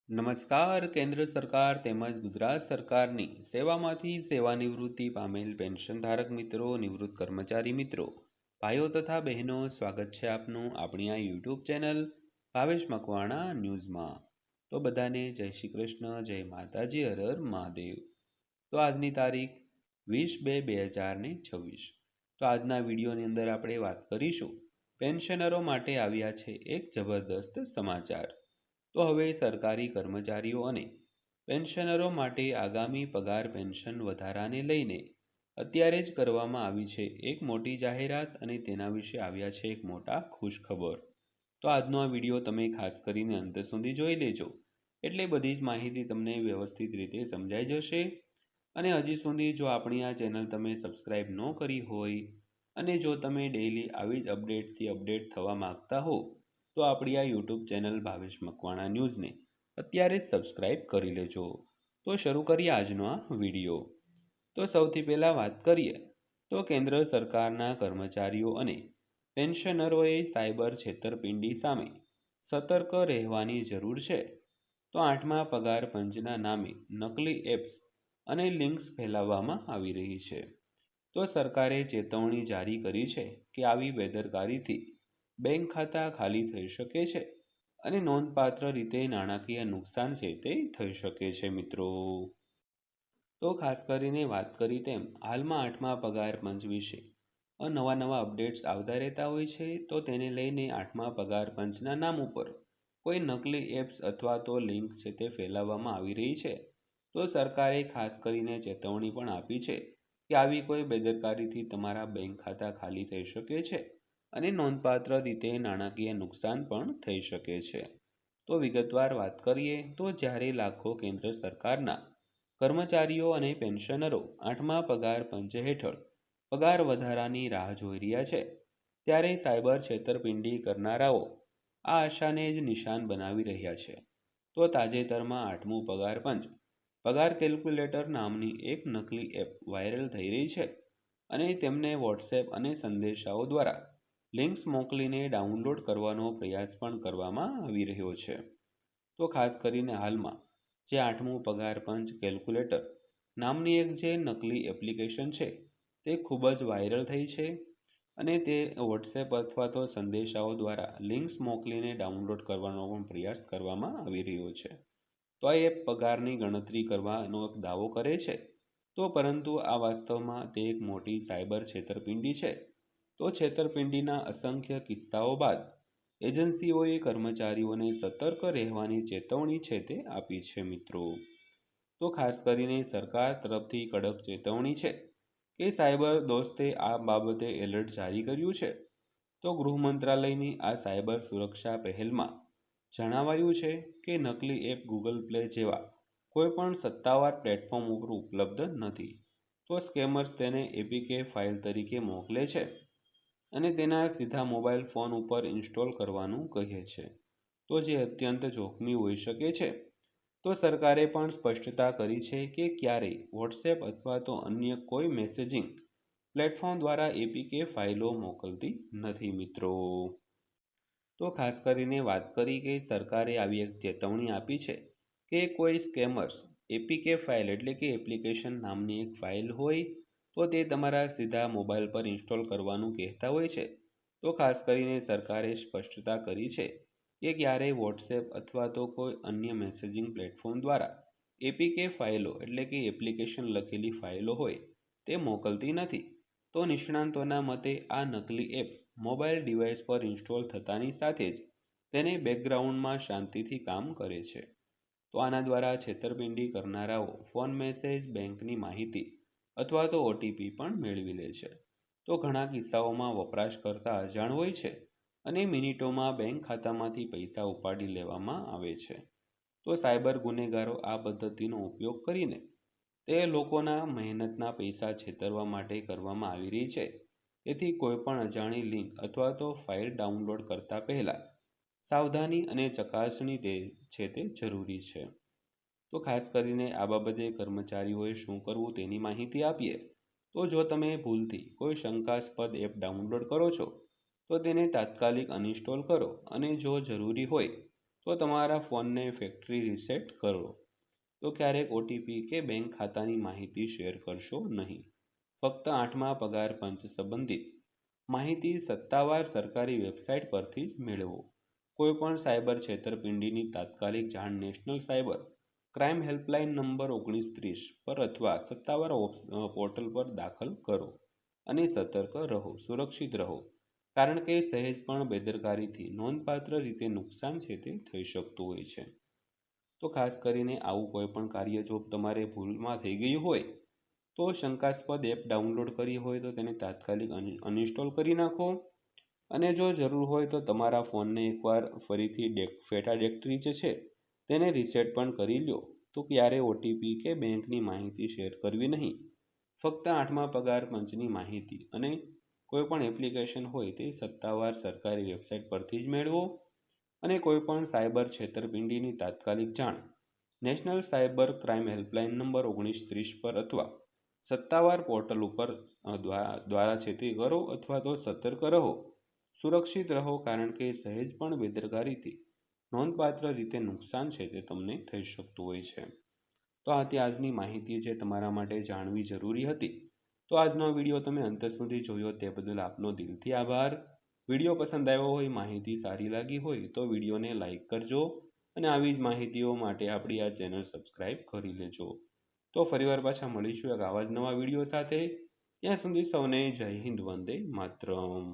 નમસ્કાર. કેન્દ્ર સરકાર તેમજ ગુજરાત સરકારની સેવામાંથી સેવાનિવૃત્તિ પામેલ પેન્શન ધારક મિત્રો, નિવૃત્ત કર્મચારી મિત્રો, ભાઈઓ તથા બહેનો, સ્વાગત છે આપનું આપણી આ યુટ્યુબ ચેનલ ભાવેશ મકવાણા ન્યૂઝમાં. તો બધાને જય શ્રી કૃષ્ણ, જય માતાજી, હર હર મહાદેવ. તો આજની તારીખ 20/2/2026. તો આજના વિડીયોની અંદર આપણે વાત કરીશું પેન્શનરો માટે આવ્યા છે એક જબરદસ્ત સમાચાર. તો હવે સરકારી કર્મચારીઓ અને પેન્શનરો માટે આગામી પગાર પેન્શન વધારાને લઈને અત્યારે જ કરવામાં આવી છે એક મોટી જાહેરાત અને તેના વિશે આવ્યા છે એક મોટા ખુશખબર. તો આજનો આ વિડીયો તમે ખાસ કરીને અંત સુધી જોઈ લેજો, એટલે બધી જ માહિતી તમને વ્યવસ્થિત રીતે સમજાઈ જશે. અને હજી સુધી જો આપણી આ ચેનલ તમે સબસ્ક્રાઈબ ન કરી હોય અને જો તમે ડેઈલી આવી જ અપડેટથી અપડેટ થવા માંગતા હો તો આપણી આ યુટ્યુબ ચેનલ ભાવેશ મકવાણા ન્યૂઝને અત્યારે જ સબસ્ક્રાઈબ કરી લેજો. તો શરૂ કરીએ આજનો આ વિડીયો. તો સૌથી પહેલાં વાત કરીએ તો કેન્દ્ર સરકારના કર્મચારીઓ અને પેન્શનરોએ સાયબર છેતરપિંડી સામે સતર્ક રહેવાની જરૂર છે. તો 8મા પગાર પંચના નામે નકલી એપ્સ અને લિંક્સ ફેલાવવામાં આવી રહી છે. તો સરકારે ચેતવણી જારી કરી છે કે આવી બેદરકારીથી બેંક ખાતા ખાલી થઈ શકે છે અને નોંધપાત્ર રીતે નાણાકીય નુકસાન છે તે થઈ શકે છે મિત્રો. તો ખાસ કરીને વાત કરી તેમ હાલમાં 8મા પગાર પંચ વિશે નવા અપડેટ્સ આવતા રહેતા હોય છે. તો તેને લઈને 8મા પગાર પંચના નામ ઉપર કોઈ નકલી એપ્સ અથવા તો લિંક છે તે ફેલાવવામાં આવી રહી છે. તો સરકારે ખાસ કરીને ચેતવણી પણ આપી છે કે આવી કોઈ બેદરકારીથી તમારા બેંક ખાતા ખાલી થઈ શકે છે અને નોંધપાત્ર રીતે નાણાકીય નુકસાન પણ થઈ શકે છે. તો વિગતવાર વાત કરીએ તો જ્યારે લાખો કેન્દ્ર સરકારના કર્મચારીઓ અને પેન્શનરો 8મા પગાર પંચ હેઠળ પગાર વધારાની રાહ જોઈ રહ્યા છે, ત્યારે સાયબર છેતરપિંડી કરનારાઓ આ આશાને જ નિશાન બનાવી રહ્યા છે. તો તાજેતરમાં 8મું પગાર પંચ પગાર કેલ્ક્યુલેટર નામની એક નકલી એપ વાયરલ થઈ રહી છે અને તેમને વોટ્સએપ અને સંદેશાઓ દ્વારા લિંક્સ મોકલીને ડાઉનલોડ કરવાનો પ્રયાસ પણ કરવામાં આવી રહ્યો છે. તો ખાસ કરીને હાલમાં જે 8મું પગાર પંચ કેલ્ક્યુલેટર નામની એક જે નકલી એપ્લિકેશન છે તે ખૂબ જ વાયરલ થઈ છે અને તે વોટ્સએપ અથવા તો સંદેશાઓ દ્વારા લિંક્સ મોકલીને ડાઉનલોડ કરવાનો પણ પ્રયાસ કરવામાં આવી રહ્યો છે. તો આ એપ પગારની ગણતરી કરવાનો એક દાવો કરે છે, તો પરંતુ આ વાસ્તવમાં તે એક મોટી સાયબર છેતરપિંડી છે. તો છેતરપિંડીના અસંખ્ય કિસ્સાઓ બાદ એજન્સીઓએ કર્મચારીઓને સતર્ક રહેવાની ચેતવણી છે તે આપી છે મિત્રો. તો ખાસ કરીને સરકાર તરફથી કડક ચેતવણી છે કે સાયબર દોસ્તે આ બાબતે એલર્ટ જારી કર્યું છે. તો ગૃહ મંત્રાલયની આ સાયબર સુરક્ષા પહેલમાં જણાવાયું છે કે નકલી એપ ગૂગલ પ્લે જેવા કોઈપણ સત્તાવાર પ્લેટફોર્મ ઉપર ઉપલબ્ધ નથી. તો સ્કેમર્સ તેને એપીકે ફાઇલ તરીકે મોકલે છે અને તેના સીધા મોબાઈલ ફોન ઉપર ઇન્સ્ટોલ કરવાનું કહે છે, તો જે અત્યંત જોખમી હોઈ શકે છે. તો સરકારે પણ સ્પષ્ટતા કરી છે કે ક્યારેય વોટ્સએપ અથવા તો અન્ય કોઈ મેસેજિંગ પ્લેટફોર્મ દ્વારા એપીકે ફાઇલો મોકલતી નથી મિત્રો. તો ખાસ કરીને વાત કરી કે સરકારે આવી એક ચેતવણી આપી છે કે કોઈ સ્કેમર્સ એપીકે ફાઇલ એટલે કે એપ્લિકેશન નામની એક ફાઇલ હોય તો તે તમારા સીધા મોબાઈલ પર ઇન્સ્ટોલ કરવાનું કહેતા હોય છે. તો ખાસ કરીને સરકારે સ્પષ્ટતા કરી છે કે ક્યારેય વોટ્સએપ અથવા તો કોઈ અન્ય મેસેજિંગ પ્લેટફોર્મ દ્વારા એપીકે ફાઇલો એટલે કે એપ્લિકેશન લખેલી ફાઇલો હોય તે મોકલતી નથી. તો નિષ્ણાંતોના મતે આ નકલી એપ મોબાઈલ ડિવાઇસ પર ઇન્સ્ટોલ થતાની સાથે જ તેને બેકગ્રાઉન્ડમાં શાંતિથી કામ કરે છે. તો આના દ્વારા છેતરપિંડી કરનારાઓ ફોન મેસેજ, બેંકની માહિતી અથવા તો ઓટીપી પણ મેળવી લે છે. તો ઘણા કિસ્સાઓમાં વપરાશકર્તા અજાણ હોય છે અને મિનિટોમાં બેંક ખાતામાંથી પૈસા ઉપાડી લેવામાં આવે છે. તો સાયબર ગુનેગારો આ પદ્ધતિનો ઉપયોગ કરીને તે લોકોના મહેનતના પૈસા છેતરવા માટે કરવામાં આવી રહી છે. તેથી કોઈપણ અજાણી લિંક અથવા તો ફાઇલ ડાઉનલોડ કરતા પહેલાં સાવધાની અને ચકાસણી તે જરૂરી છે. તો ખાસ કરીને આ બાબતે કર્મચારીઓએ શું કરવું તેની માહિતી આપીએ તો જો તમે ભૂલથી કોઈ શંકાસ્પદ એપ ડાઉનલોડ કરો છો તો તેને તાત્કાલિક અનઇન્સ્ટોલ કરો અને જો જરૂરી હોય તો તમારા ફોનને ફેક્ટરી રીસેટ કરો. તો ક્યારેક ઓટીપી કે બેંક ખાતાની માહિતી શેર કરશો નહીં. ફક્ત 8મા પગાર પંચ સંબંધિત માહિતી સત્તાવાર સરકારી વેબસાઇટ પરથી જ મેળવો. કોઈપણ સાયબર છેતરપિંડીની તાત્કાલિક જાણ national cyber crime helpline number 1930 પર અથવા સત્તાવાર પોર્ટલ પર દાખલ કરો અને સતર્ક રહો, સુરક્ષિત રહો, કારણ કે સહેજ પણ બેદરકારીથી નોંધપાત્ર રીતે નુકસાન છે તે થઈ શકતું હોય છે. તો ખાસ કરીને આવું કોઈ પણ કાર્ય જો તમારે ભૂલમાં થઈ ગયું હોય તો શંકાસ્પદ એપ ડાઉનલોડ કરી હોય તો તેને તાત્કાલિક અનઇન્સ્ટોલ કરી નાખો. અને જો જરૂર હોય તો તમારા ફોનને એકવાર ફરીથી ફેટા ડિરેક્ટરી જે છે તેને રીસેટ પણ કરી લો. તો ક્યારે ઓટીપી કે બેંકની માહિતી શેર કરવી નહીં. ફક્ત 8મા પગાર પંચની માહિતી અને કોઈપણ એપ્લિકેશન હોય તે સત્તાવાર સરકારી વેબસાઇટ પરથી જ મેળવો. અને કોઈપણ સાયબર છેતરપિંડીની તાત્કાલિક જાણ national cyber crime helpline number 1930 પર અથવા સત્તાવાર પોર્ટલ ઉપર દ્વારા છે તે કરો અથવા તો સતર્ક રહો, સુરક્ષિત રહો, કારણ કે સહેજ પણ બેદરકારીથી નોંધપાત્ર રીતે નુકસાન છે તે તમને થઈ શકતું હોય છે. તો આજની માહિતી જે તમારા માટે જાણવી જરૂરી હતી. તો આજનો વિડીયો તમે અંત સુધી જોયો તે બદલ આપનો દિલથી આભાર. વિડીયો પસંદ આવ્યો હોય, માહિતી સારી લાગી હોય તો વિડીયોને લાઈક કરજો અને આવી જ માહિતીઓ માટે આપણી આ ચેનલ સબસ્ક્રાઈબ કરી લેજો. તો ફરીવાર પાછા મળીશું એક આવા જ નવા વિડીયો સાથે. ત્યાં સુધી સૌને જય હિન્દ, વંદે માતરમ.